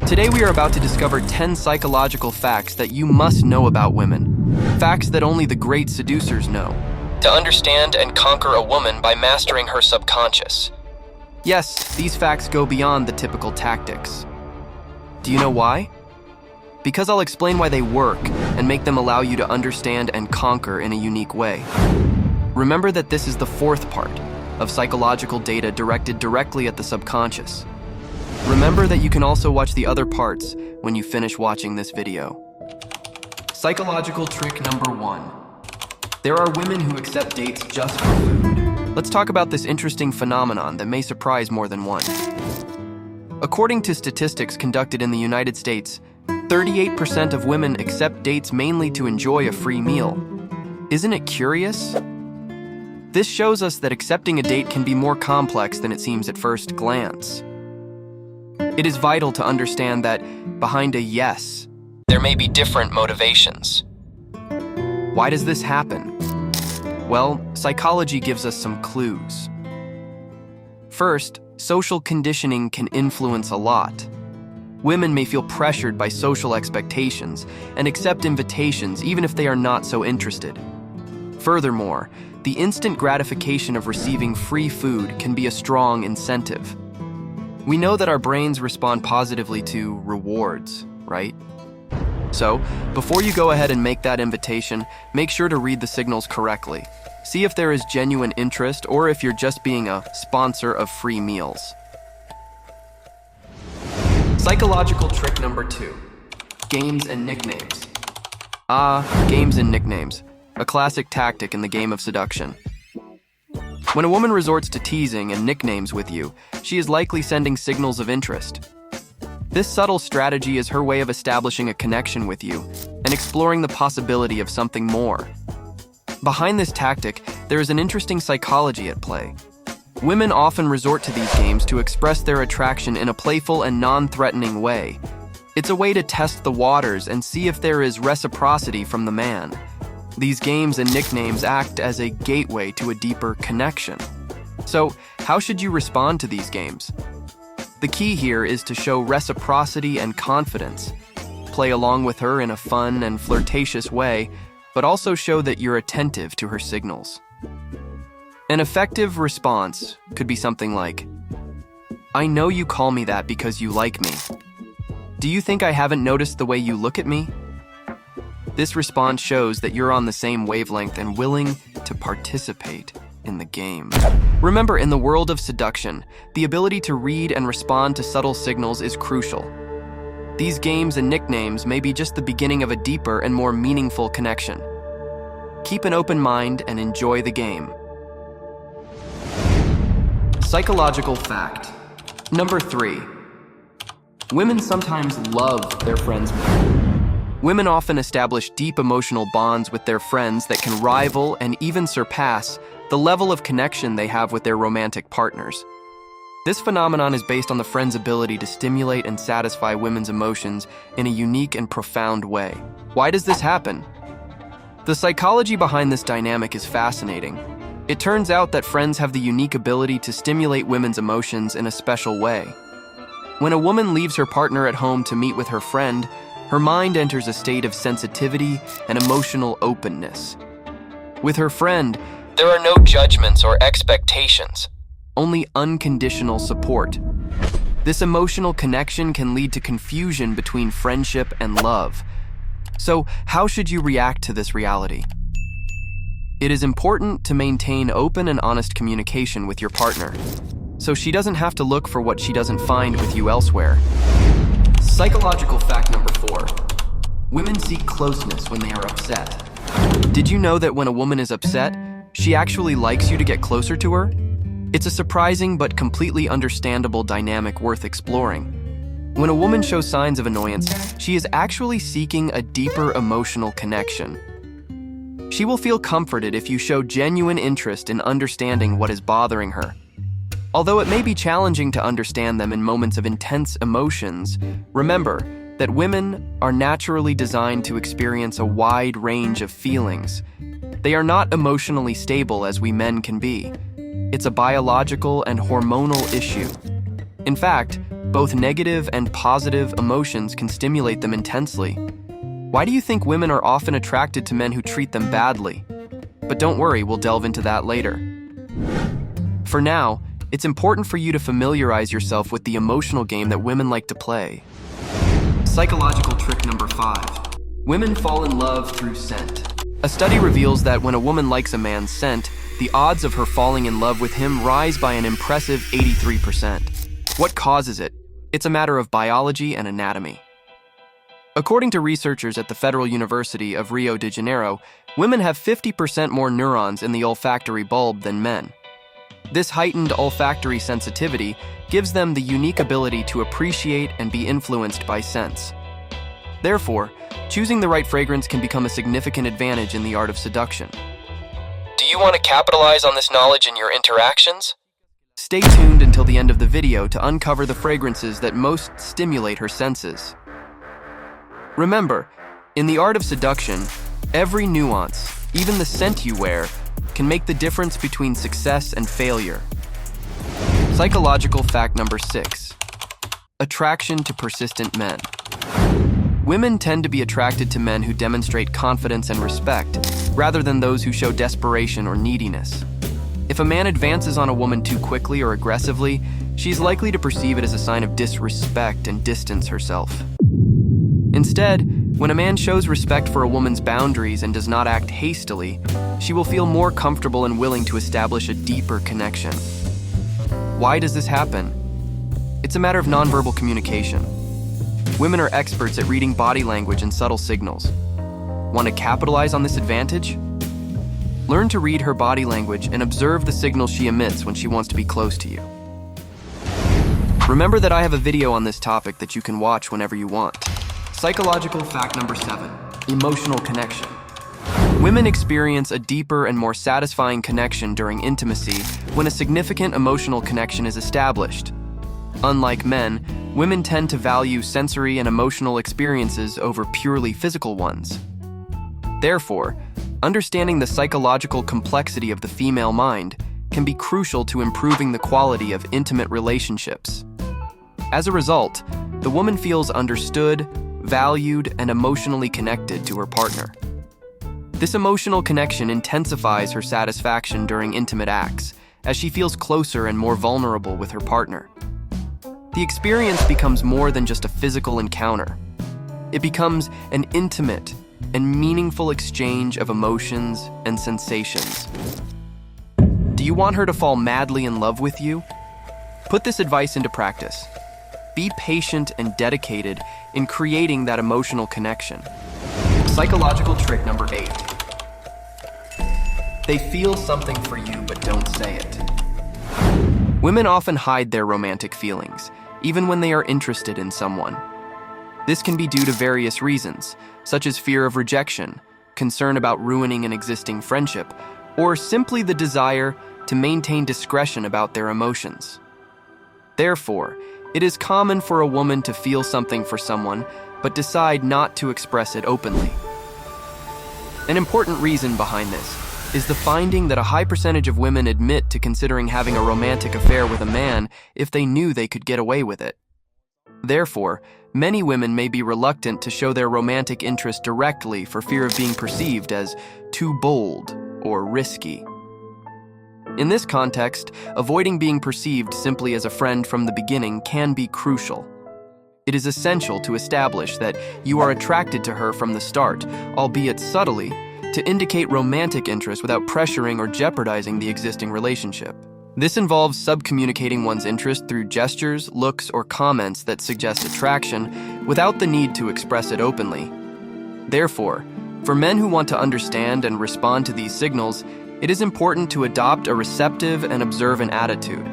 Today we are about to discover 10 psychological facts that you must know about women. Facts that only the great seducers know. To understand and conquer a woman by mastering her subconscious. Yes, these facts go beyond the typical tactics. Do you know why? Because I'll explain why they work and make them allow you to understand and conquer in a unique way. Remember that this is the fourth part of psychological data directed directly at the subconscious. Remember that you can also watch the other parts when you finish watching this video. Psychological trick number 1. There are women who accept dates just for food. Let's talk about this interesting phenomenon that may surprise more than one. According to statistics conducted in the United States, 38% of women accept dates mainly to enjoy a free meal. Isn't it curious? This shows us that accepting a date can be more complex than it seems at first glance. It is vital to understand that behind a yes, there may be different motivations. Why does this happen? Well, psychology gives us some clues. First, social conditioning can influence a lot. Women may feel pressured by social expectations and accept invitations even if they are not so interested. Furthermore, the instant gratification of receiving free food can be a strong incentive. We know that our brains respond positively to rewards, right? So, before you go ahead and make that invitation, make sure to read the signals correctly. See if there is genuine interest or if you're just being a sponsor of free meals. Psychological trick number 2. Games and nicknames. Games and nicknames. A classic tactic in the game of seduction. When a woman resorts to teasing and nicknames with you, she is likely sending signals of interest. This subtle strategy is her way of establishing a connection with you and exploring the possibility of something more. Behind this tactic, there is an interesting psychology at play. Women often resort to these games to express their attraction in a playful and non-threatening way. It's a way to test the waters and see if there is reciprocity from the man. These games and nicknames act as a gateway to a deeper connection. So, how should you respond to these games? The key here is to show reciprocity and confidence. Play along with her in a fun and flirtatious way, but also show that you're attentive to her signals. An effective response could be something like, "I know you call me that because you like me. Do you think I haven't noticed the way you look at me?" This response shows that you're on the same wavelength and willing to participate in the game. Remember, in the world of seduction, the ability to read and respond to subtle signals is crucial. These games and nicknames may be just the beginning of a deeper and more meaningful connection. Keep an open mind and enjoy the game. Psychological fact. Number 3. Women sometimes love their friends more. Women often establish deep emotional bonds with their friends that can rival and even surpass the level of connection they have with their romantic partners. This phenomenon is based on the friend's ability to stimulate and satisfy women's emotions in a unique and profound way. Why does this happen? The psychology behind this dynamic is fascinating. It turns out that friends have the unique ability to stimulate women's emotions in a special way. When a woman leaves her partner at home to meet with her friend, her mind enters a state of sensitivity and emotional openness. With her friend, there are no judgments or expectations, only unconditional support. This emotional connection can lead to confusion between friendship and love. So, how should you react to this reality? It is important to maintain open and honest communication with your partner, so she doesn't have to look for what she doesn't find with you elsewhere. Psychological fact number 4. Women seek closeness when they are upset. Did you know that when a woman is upset, she actually likes you to get closer to her? It's a surprising but completely understandable dynamic worth exploring. When a woman shows signs of annoyance, she is actually seeking a deeper emotional connection. She will feel comforted if you show genuine interest in understanding what is bothering her. Although it may be challenging to understand them in moments of intense emotions, remember that women are naturally designed to experience a wide range of feelings. They are not emotionally stable as we men can be. It's a biological and hormonal issue. In fact, Both negative and positive emotions can stimulate them intensely. Why do you think women are often attracted to men who treat them badly? But don't worry, we'll delve into that later. For now, it's important for you to familiarize yourself with the emotional game that women like to play. Psychological trick number 5. Women fall in love through scent. A study reveals that when a woman likes a man's scent, the odds of her falling in love with him rise by an impressive 83%. What causes it? It's a matter of biology and anatomy. According to researchers at the Federal University of Rio de Janeiro, women have 50% more neurons in the olfactory bulb than men. This heightened olfactory sensitivity gives them the unique ability to appreciate and be influenced by scents. Therefore, choosing the right fragrance can become a significant advantage in the art of seduction. Do you want to capitalize on this knowledge in your interactions? Stay tuned until the end of the video to uncover the fragrances that most stimulate her senses. Remember, in the art of seduction, every nuance, even the scent you wear, can make the difference between success and failure. Psychological fact number 6. Attraction to persistent men. Women tend to be attracted to men who demonstrate confidence and respect, rather than those who show desperation or neediness. If a man advances on a woman too quickly or aggressively, she's likely to perceive it as a sign of disrespect and distance herself. Instead, when a man shows respect for a woman's boundaries and does not act hastily, she will feel more comfortable and willing to establish a deeper connection. Why does this happen? It's a matter of nonverbal communication. Women are experts at reading body language and subtle signals. Want to capitalize on this advantage? Learn to read her body language and observe the signals she emits when she wants to be close to you. Remember that I have a video on this topic that you can watch whenever you want. Psychological fact number 7. Emotional connection. Women experience a deeper and more satisfying connection during intimacy when a significant emotional connection is established. Unlike men, women tend to value sensory and emotional experiences over purely physical ones. Therefore, understanding the psychological complexity of the female mind can be crucial to improving the quality of intimate relationships. As a result, the woman feels understood, valued, and emotionally connected to her partner. This emotional connection intensifies her satisfaction during intimate acts, as she feels closer and more vulnerable with her partner. The experience becomes more than just a physical encounter. It becomes an intimate and meaningful exchange of emotions and sensations. Do you want her to fall madly in love with you? Put this advice into practice. Be patient and dedicated in creating that emotional connection. Psychological trick number 8. They feel something for you but don't say it. Women often hide their romantic feelings, even when they are interested in someone. This can be due to various reasons, such as fear of rejection, concern about ruining an existing friendship, or simply the desire to maintain discretion about their emotions. Therefore, it is common for a woman to feel something for someone, but decide not to express it openly. An important reason behind this is the finding that a high percentage of women admit to considering having a romantic affair with a man if they knew they could get away with it. Therefore, many women may be reluctant to show their romantic interest directly for fear of being perceived as too bold or risky. In this context, avoiding being perceived simply as a friend from the beginning can be crucial. It is essential to establish that you are attracted to her from the start, albeit subtly, to indicate romantic interest without pressuring or jeopardizing the existing relationship. This involves subcommunicating one's interest through gestures, looks, or comments that suggest attraction without the need to express it openly. Therefore, for men who want to understand and respond to these signals, it is important to adopt a receptive and observant attitude.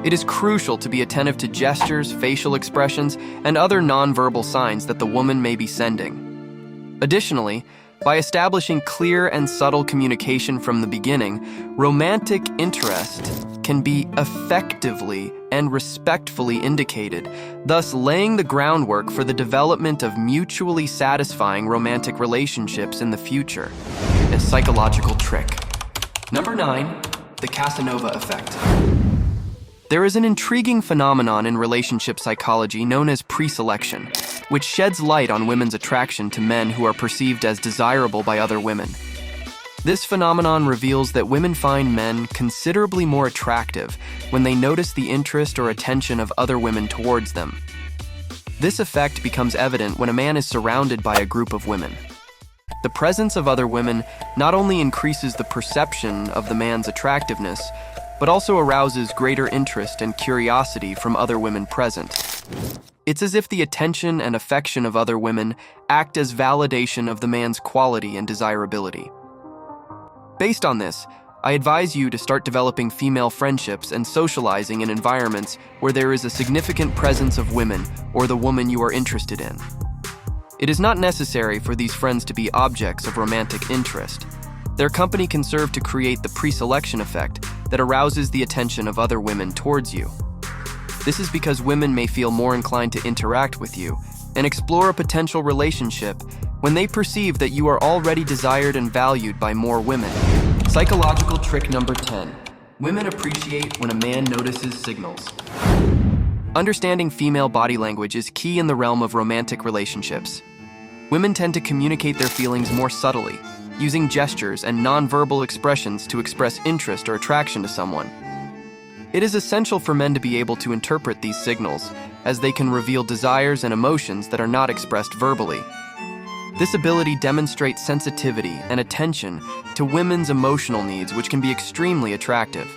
It is crucial to be attentive to gestures, facial expressions, and other nonverbal signs that the woman may be sending. Additionally, by establishing clear and subtle communication from the beginning, romantic interest can be effectively and respectfully indicated, thus laying the groundwork for the development of mutually satisfying romantic relationships in the future. A psychological trick. Number 9, the Casanova effect. There is an intriguing phenomenon in relationship psychology known as preselection, which sheds light on women's attraction to men who are perceived as desirable by other women. This phenomenon reveals that women find men considerably more attractive when they notice the interest or attention of other women towards them. This effect becomes evident when a man is surrounded by a group of women. The presence of other women not only increases the perception of the man's attractiveness, but also arouses greater interest and curiosity from other women present. It's as if the attention and affection of other women act as validation of the man's quality and desirability. Based on this, I advise you to start developing female friendships and socializing in environments where there is a significant presence of women or the woman you are interested in. It is not necessary for these friends to be objects of romantic interest. Their company can serve to create the preselection effect that arouses the attention of other women towards you. This is because women may feel more inclined to interact with you and explore a potential relationship when they perceive that you are already desired and valued by more women. Psychological trick number 10. Women appreciate when a man notices signals. Understanding female body language is key in the realm of romantic relationships. Women tend to communicate their feelings more subtly, using gestures and nonverbal expressions to express interest or attraction to someone. It is essential for men to be able to interpret these signals, as they can reveal desires and emotions that are not expressed verbally. This ability demonstrates sensitivity and attention to women's emotional needs, which can be extremely attractive.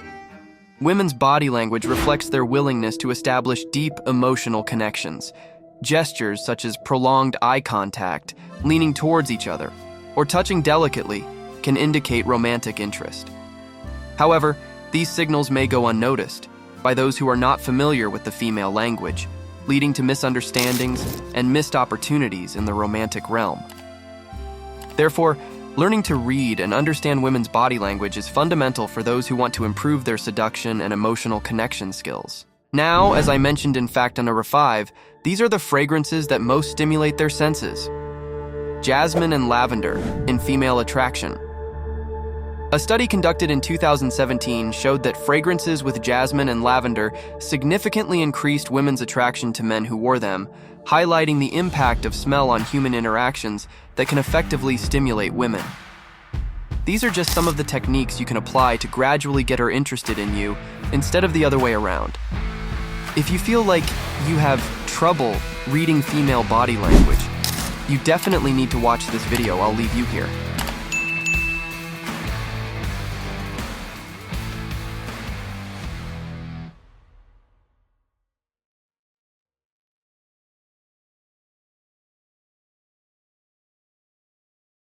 Women's body language reflects their willingness to establish deep emotional connections. Gestures such as prolonged eye contact, leaning towards each other, or touching delicately can indicate romantic interest. However, these signals may go unnoticed by those who are not familiar with the female language, leading to misunderstandings and missed opportunities in the romantic realm. Therefore, learning to read and understand women's body language is fundamental for those who want to improve their seduction and emotional connection skills. Now, as I mentioned in fact number 5, these are the fragrances that most stimulate their senses. Jasmine and lavender in female attraction. A study conducted in 2017 showed that fragrances with jasmine and lavender significantly increased women's attraction to men who wore them, highlighting the impact of smell on human interactions that can effectively stimulate women. These are just some of the techniques you can apply to gradually get her interested in you instead of the other way around. If you feel like you have trouble reading female body language, you definitely need to watch this video. I'll leave you here.